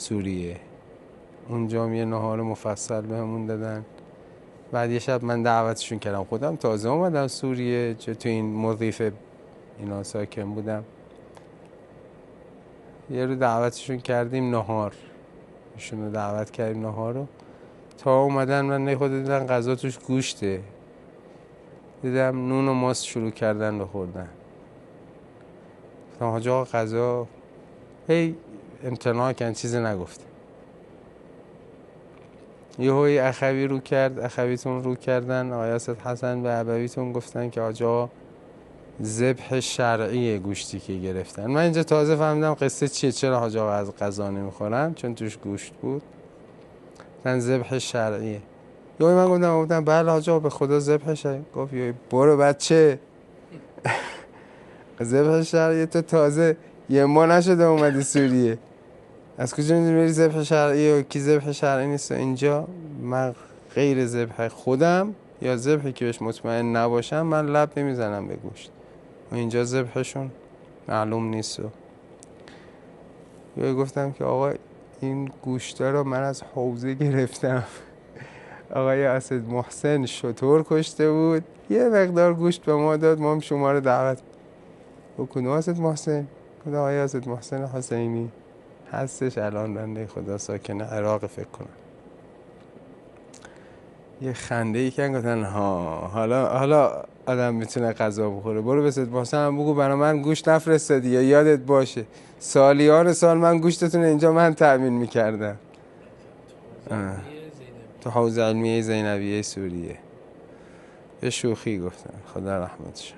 سوریه. اونجا یه نهار مفصل بهمون دادن. بعد یه شب من دعوتشون کردم، خودم تازه اومدم سوریه، چه تو این مضیف اینا ساکن بودم. یه رو دعوتشون کردیم نهار، ایشون رو دعوت کردیم نهار رو. تا اومدن من خود دیدن غذا توش گوشته، دیدم نون و ماست شروع کردن به خوردن. گفتم حاج آقا غذا، هی امتناع کردن، چیزی نگفت. یهویی اخوی رو کرد، اخویتون رو کردن، آقای اسدحسن به ابویتون گفتن که حاج آقا ذبح شرعیه گوشتی که گرفتن. من اینجا تازه فهمیدم قصه چیه، چرا حاج آقا از غذا نمیخورن، چون توش گوشت بود. من ذبح شرعیه. یهویی من گفتم بله حاج آقا به خدا ذبح شرعیه. گفت یهویی برو بچه، ذبح شرعیه تو تازه یه ماه نشده اومدی سوریه، از کجا میدونی بری ذبح شرعیه و کی ذبح شرعی نیست؟ اینجا من غیر ذبح خودم یا ذبحی که بهش مطمئن نباشم من لب نمیزنم به گوشت، و اینجا ذبحشون معلوم نیست. و گفتم که آقا این گوشتا رو من از حوزه گرفتم، آقای اسد محسن شطور کشته بود، یه مقدار گوشت به ما داد، ما هم شما رو دعوت بکنم. اسد محسن، خدا آقای اسد محسن حسینی هستش الان، بنده خدا ساکن عراق فکر کنم. یه خنده ای کردن، گفتن ها حالا آدم میتونه غذا بخوره. برو به سید محسن هم بگو برای من گوشت نفرستادی، یا یادت باشه سالیان سال من گوشتتون اینجا من تأمین میکردم. تو حوزه علمیه زینبیه سوریه. به شوخی گفتن، خدا رحمتشون.